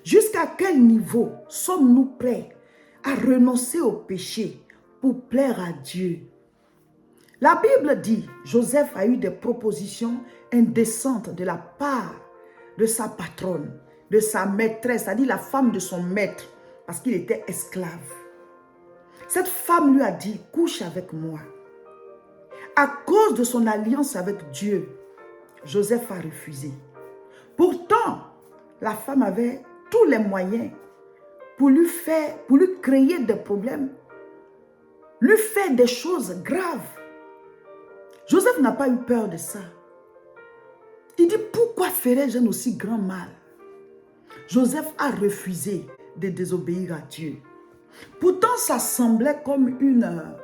Jusqu'à quel niveau sommes-nous prêts à renoncer au péché pour plaire à Dieu? La Bible dit, Joseph a eu des propositions indécentes de la part de sa patronne, de sa maîtresse, c'est-à-dire la femme de son maître, parce qu'il était esclave. Cette femme lui a dit, couche avec moi. À cause de son alliance avec Dieu, Joseph a refusé. Pourtant, la femme avait tous les moyens pour lui créer des problèmes, lui faire des choses graves. Joseph n'a pas eu peur de ça. Il dit, pourquoi ferais-je un aussi grand mal? Joseph a refusé de désobéir à Dieu. Pourtant, ça semblait comme une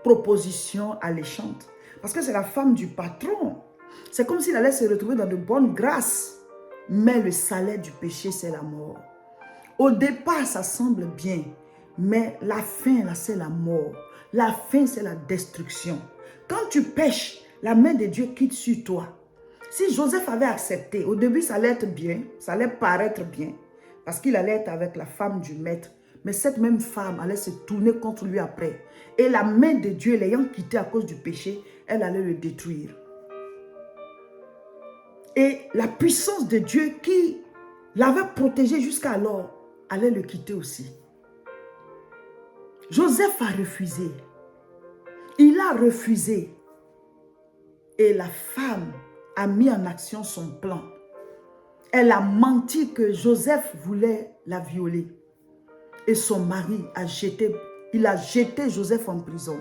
proposition alléchante. Parce que c'est la femme du patron. C'est comme s'il allait se retrouver dans de bonnes grâces. Mais le salaire du péché, c'est la mort. Au départ, ça semble bien. Mais la fin, là, c'est la mort. La fin, c'est la destruction. Quand tu pêches, la main de Dieu quitte sur toi. Si Joseph avait accepté, au début, ça allait être bien. Ça allait paraître bien. Parce qu'il allait être avec la femme du maître. Mais cette même femme allait se tourner contre lui après. Et la main de Dieu, l'ayant quitté à cause du péché, elle allait le détruire. Et la puissance de Dieu qui l'avait protégé jusqu'alors allait le quitter aussi. Joseph a refusé. Il a refusé. Et la femme a mis en action son plan. Elle a menti que Joseph voulait la violer. Et son mari a jeté Joseph en prison.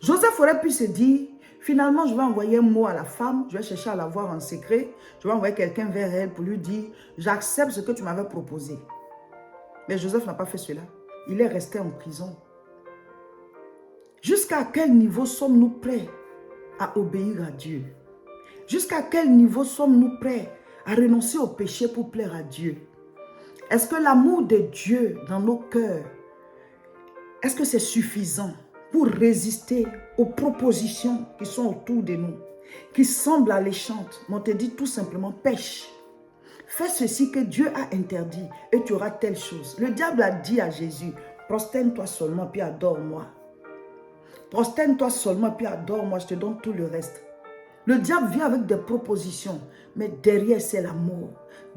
Joseph aurait pu se dire, finalement, je vais envoyer un mot à la femme, je vais chercher à la voir en secret, je vais envoyer quelqu'un vers elle pour lui dire, j'accepte ce que tu m'avais proposé. Mais Joseph n'a pas fait cela. Il est resté en prison. Jusqu'à quel niveau sommes-nous prêts à obéir à Dieu? Jusqu'à quel niveau sommes-nous prêts à renoncer au péché pour plaire à Dieu? Est-ce que l'amour de Dieu dans nos cœurs, est-ce que c'est suffisant pour résister aux propositions qui sont autour de nous, qui semblent alléchantes? Mais on te dit tout simplement, pêche. Fais ceci que Dieu a interdit et tu auras telle chose. Le diable a dit à Jésus, prosterne-toi seulement puis adore-moi. Prosterne-toi seulement puis adore-moi, je te donne tout le reste. Le diable vient avec des propositions, mais derrière c'est la mort,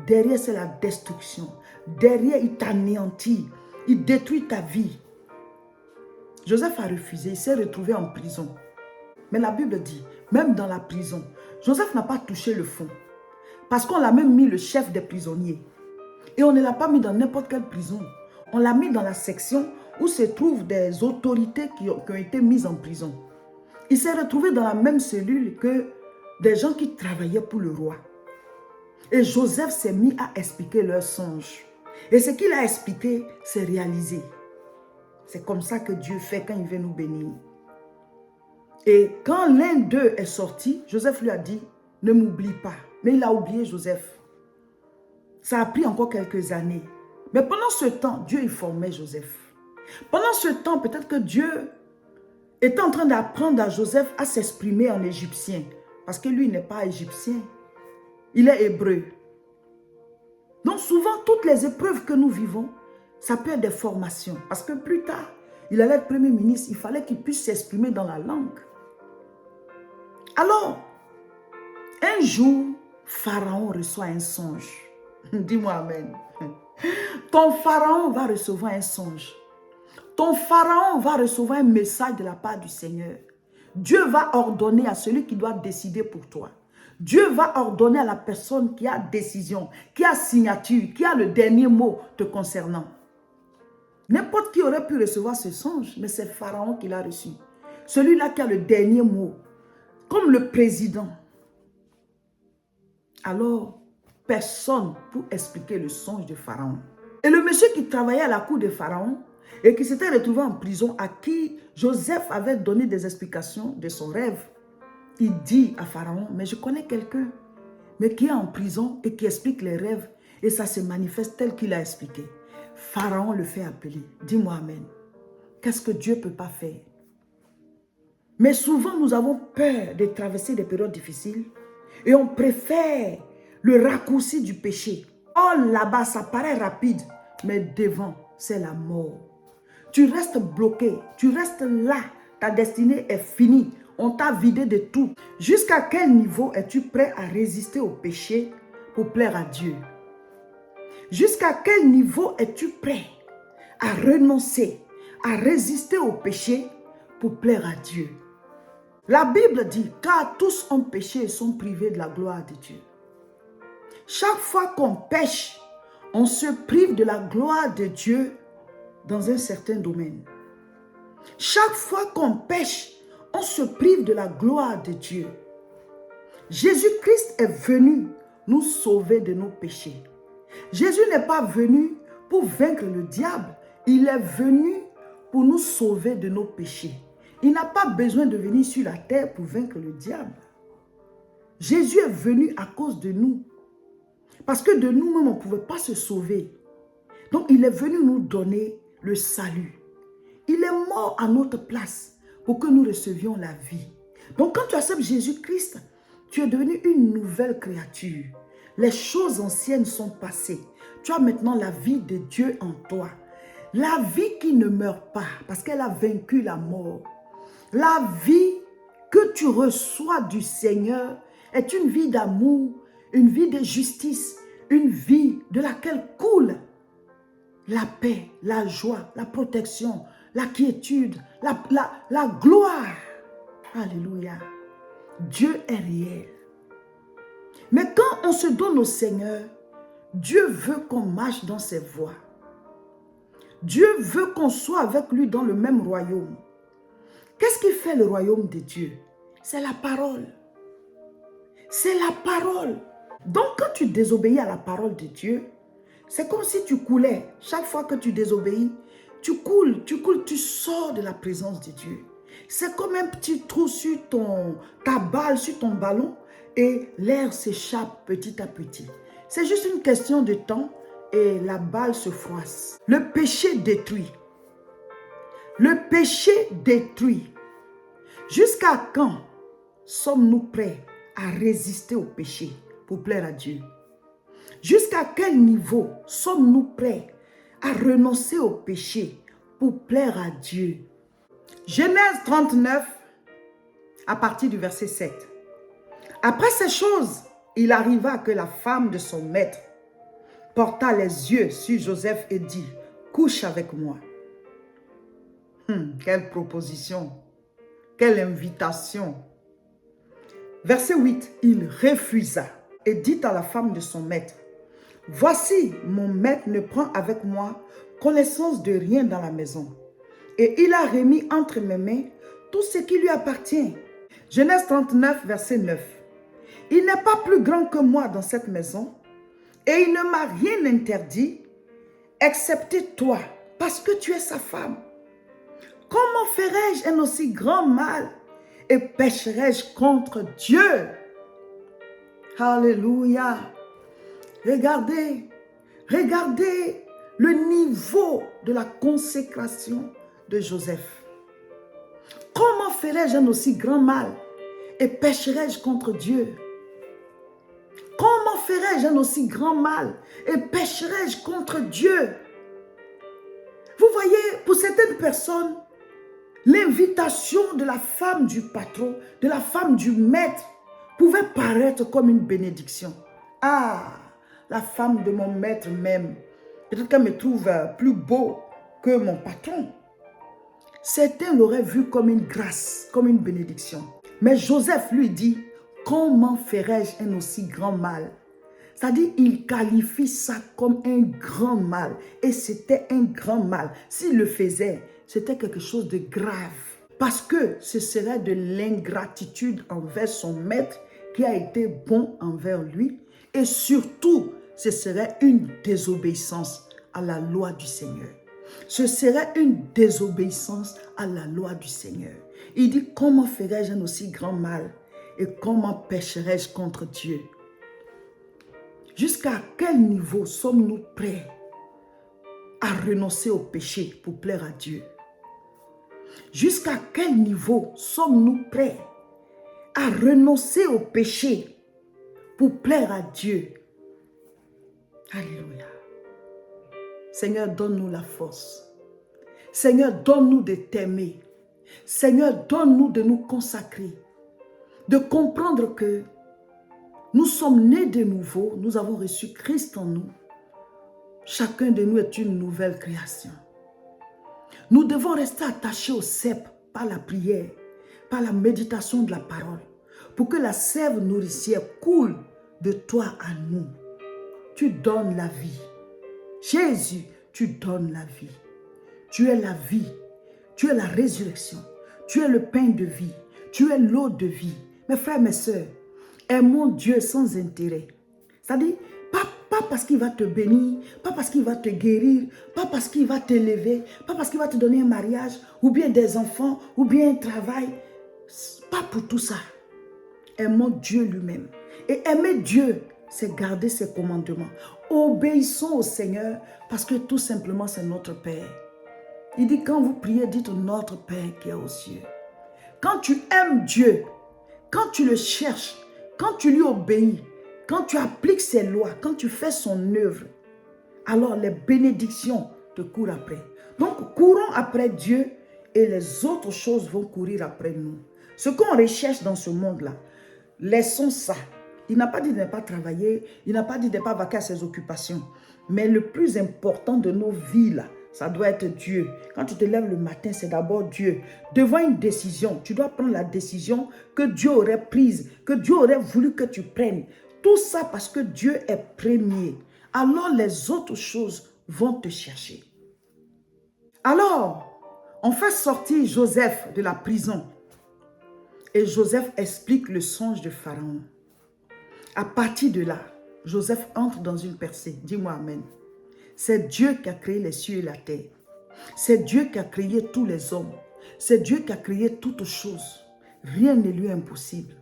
derrière c'est la destruction, derrière il t'anéantit, il détruit ta vie. Joseph a refusé, il s'est retrouvé en prison. Mais la Bible dit, même dans la prison, Joseph n'a pas touché le fond. Parce qu'on l'a même mis le chef des prisonniers. Et on ne l'a pas mis dans n'importe quelle prison. On l'a mis dans la section où se trouvent des autorités qui ont été mises en prison. Il s'est retrouvé dans la même cellule que des gens qui travaillaient pour le roi. Et Joseph s'est mis à expliquer leurs songes. Et ce qu'il a expliqué, c'est réalisé. C'est comme ça que Dieu fait quand il veut nous bénir. Et quand l'un d'eux est sorti, Joseph lui a dit, ne m'oublie pas. Mais il a oublié Joseph. Ça a pris encore quelques années. Mais pendant ce temps, Dieu il formait Joseph. Pendant ce temps, peut-être que Dieu était en train d'apprendre à Joseph à s'exprimer en égyptien. Parce que lui, il n'est pas égyptien. Il est hébreu. Donc souvent, toutes les épreuves que nous vivons, ça peut être des formations. Parce que plus tard, il allait être premier ministre. Il fallait qu'il puisse s'exprimer dans la langue. Alors, un jour, Pharaon reçoit un songe. Dis-moi amen. Ton Pharaon va recevoir un songe. Ton Pharaon va recevoir un message de la part du Seigneur. Dieu va ordonner à celui qui doit décider pour toi. Dieu va ordonner à la personne qui a décision, qui a signature, qui a le dernier mot te concernant. N'importe qui aurait pu recevoir ce songe, mais c'est Pharaon qui l'a reçu. Celui-là qui a le dernier mot, comme le président. Alors, personne pour expliquer le songe de Pharaon. Et le monsieur qui travaillait à la cour de Pharaon et qui s'était retrouvé en prison, à qui Joseph avait donné des explications de son rêve, il dit à Pharaon, mais je connais quelqu'un, mais qui est en prison et qui explique les rêves et ça se manifeste tel qu'il a expliqué. Pharaon le fait appeler. Dis-moi amen. Qu'est-ce que Dieu ne peut pas faire? Mais souvent, nous avons peur de traverser des périodes difficiles et on préfère le raccourci du péché. Oh, là-bas, ça paraît rapide, mais devant, c'est la mort. Tu restes bloqué, tu restes là. Ta destinée est finie. On t'a vidé de tout. Jusqu'à quel niveau es-tu prêt à résister au péché pour plaire à Dieu? Jusqu'à quel niveau es-tu prêt à renoncer, à résister au péché pour plaire à Dieu? La Bible dit, car tous ont péché et sont privés de la gloire de Dieu. Chaque fois qu'on pêche, on se prive de la gloire de Dieu dans un certain domaine. Chaque fois qu'on pêche, on se prive de la gloire de Dieu. Jésus-Christ est venu nous sauver de nos péchés. Jésus n'est pas venu pour vaincre le diable. Il est venu pour nous sauver de nos péchés. Il n'a pas besoin de venir sur la terre pour vaincre le diable. Jésus est venu à cause de nous. Parce que de nous-mêmes, on ne pouvait pas se sauver. Donc, il est venu nous donner le salut. Il est mort à notre place pour que nous recevions la vie. Donc, quand tu acceptes Jésus-Christ, tu es devenu une nouvelle créature. Les choses anciennes sont passées. Tu as maintenant la vie de Dieu en toi. La vie qui ne meurt pas parce qu'elle a vaincu la mort. La vie que tu reçois du Seigneur est une vie d'amour, une vie de justice, une vie de laquelle coule la paix, la joie, la protection, la quiétude, la gloire. Alléluia. Dieu est réel. Mais quand on se donne au Seigneur, Dieu veut qu'on marche dans ses voies. Dieu veut qu'on soit avec lui dans le même royaume. Qu'est-ce qui fait le royaume de Dieu? C'est la parole. C'est la parole. Donc quand tu désobéis à la parole de Dieu, c'est comme si tu coulais. Chaque fois que tu désobéis, tu coules, tu sors de la présence de Dieu. C'est comme un petit trou sur ta balle, sur ton ballon, et l'air s'échappe petit à petit. C'est juste une question de temps et la balle se froisse. Le péché détruit. Le péché détruit. Jusqu'à quand sommes-nous prêts à résister au péché pour plaire à Dieu? Jusqu'à quel niveau sommes-nous prêts à renoncer au péché pour plaire à Dieu? Genèse 39, à partir du verset 7. Après ces choses, il arriva que la femme de son maître porta les yeux sur Joseph et dit, « Couche avec moi. » Quelle proposition, quelle invitation. Verset 8, il refusa et dit à la femme de son maître, « Voici, mon maître ne prend avec moi connaissance de rien dans la maison. Et il a remis entre mes mains tout ce qui lui appartient. » Genèse 39, verset 9. « Il n'est pas plus grand que moi dans cette maison, et il ne m'a rien interdit, excepté toi, parce que tu es sa femme. Comment ferais-je un aussi grand mal et pécherais-je contre Dieu? » Alléluia. Regardez, regardez le niveau de la consécration de Joseph. Comment ferais-je un aussi grand mal et pécherais-je contre Dieu? Comment ferais-je un aussi grand mal et pécherais-je contre Dieu? Vous voyez, pour certaines personnes, l'invitation de la femme du patron, de la femme du maître, pouvait paraître comme une bénédiction. Ah, la femme de mon maître m'aime. Peut-être qu'elle me trouve plus beau que mon patron. Certains l'auraient vu comme une grâce, comme une bénédiction. Mais Joseph lui dit, comment ferais-je un aussi grand mal? C'est-à-dire, il qualifie ça comme un grand mal. Et c'était un grand mal. S'il le faisait, c'était quelque chose de grave. Parce que ce serait de l'ingratitude envers son maître qui a été bon envers lui. Et surtout, ce serait une désobéissance à la loi du Seigneur. Ce serait une désobéissance à la loi du Seigneur. Il dit, comment ferais-je un aussi grand mal et comment pécherais-je contre Dieu? Jusqu'à quel niveau sommes-nous prêts à renoncer au péché pour plaire à Dieu? Jusqu'à quel niveau sommes-nous prêts à renoncer au péché pour plaire à Dieu? Alléluia. Seigneur, donne-nous la force. Seigneur, donne-nous de t'aimer. Seigneur, donne-nous de nous consacrer. De comprendre que nous sommes nés de nouveau. Nous avons reçu Christ en nous. Chacun de nous est une nouvelle création. Nous devons rester attachés au cep par la prière, par la méditation de la parole, pour que la sève nourricière coule de toi à nous. Tu donnes la vie. Jésus, tu donnes la vie. Tu es la vie. Tu es la résurrection. Tu es le pain de vie. Tu es l'eau de vie. Mes frères, mes sœurs, aimons Dieu sans intérêt. C'est-à-dire, pas parce qu'il va te bénir, pas parce qu'il va te guérir, pas parce qu'il va t'élever, pas parce qu'il va te donner un mariage, ou bien des enfants, ou bien un travail. Pas pour tout ça. Aimons Dieu lui-même. Et aimer Dieu, c'est garder ses commandements. Obéissons au Seigneur parce que tout simplement c'est notre Père. Il dit quand vous priez, dites notre Père qui est aux cieux. Quand tu aimes Dieu, quand tu le cherches, quand tu lui obéis, quand tu appliques ses lois, quand tu fais son œuvre, alors les bénédictions te courent après. Donc courons après Dieu et les autres choses vont courir après nous. Ce qu'on recherche dans ce monde-là, laissons ça. Il n'a pas dit de ne pas travailler, il n'a pas dit de ne pas vaquer à ses occupations. Mais le plus important de nos vies, là, ça doit être Dieu. Quand tu te lèves le matin, c'est d'abord Dieu. Devant une décision, tu dois prendre la décision que Dieu aurait prise, que Dieu aurait voulu que tu prennes. Tout ça parce que Dieu est premier. Alors les autres choses vont te chercher. Alors, on fait sortir Joseph de la prison. Et Joseph explique le songe de Pharaon. À partir de là, Joseph entre dans une percée. Dis-moi amen. C'est Dieu qui a créé les cieux et la terre. C'est Dieu qui a créé tous les hommes. C'est Dieu qui a créé toutes choses. Rien ne lui est impossible.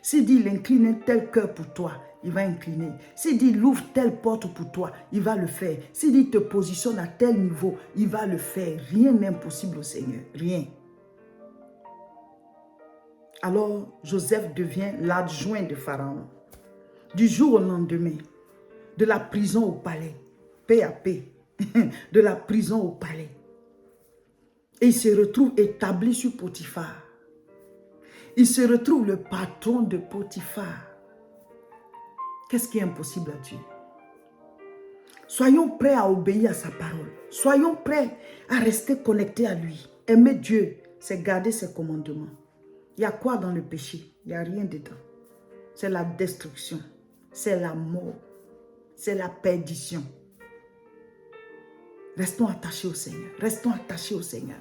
S'il dit il incline un tel cœur pour toi, il va incliner. S'il dit il ouvre telle porte pour toi, il va le faire. S'il dit il te positionne à tel niveau, il va le faire. Rien n'est impossible au Seigneur. Rien. Alors Joseph devient l'adjoint de Pharaon. Du jour au lendemain, de la prison au palais, paix à paix, de la prison au palais. Et il se retrouve établi sur Potiphar. Il se retrouve le patron de Potiphar. Qu'est-ce qui est impossible à Dieu? Soyons prêts à obéir à sa parole. Soyons prêts à rester connectés à lui. Aimer Dieu, c'est garder ses commandements. Il y a quoi dans le péché? Il n'y a rien dedans. C'est la destruction. C'est la mort. C'est la perdition. Restons attachés au Seigneur. Restons attachés au Seigneur.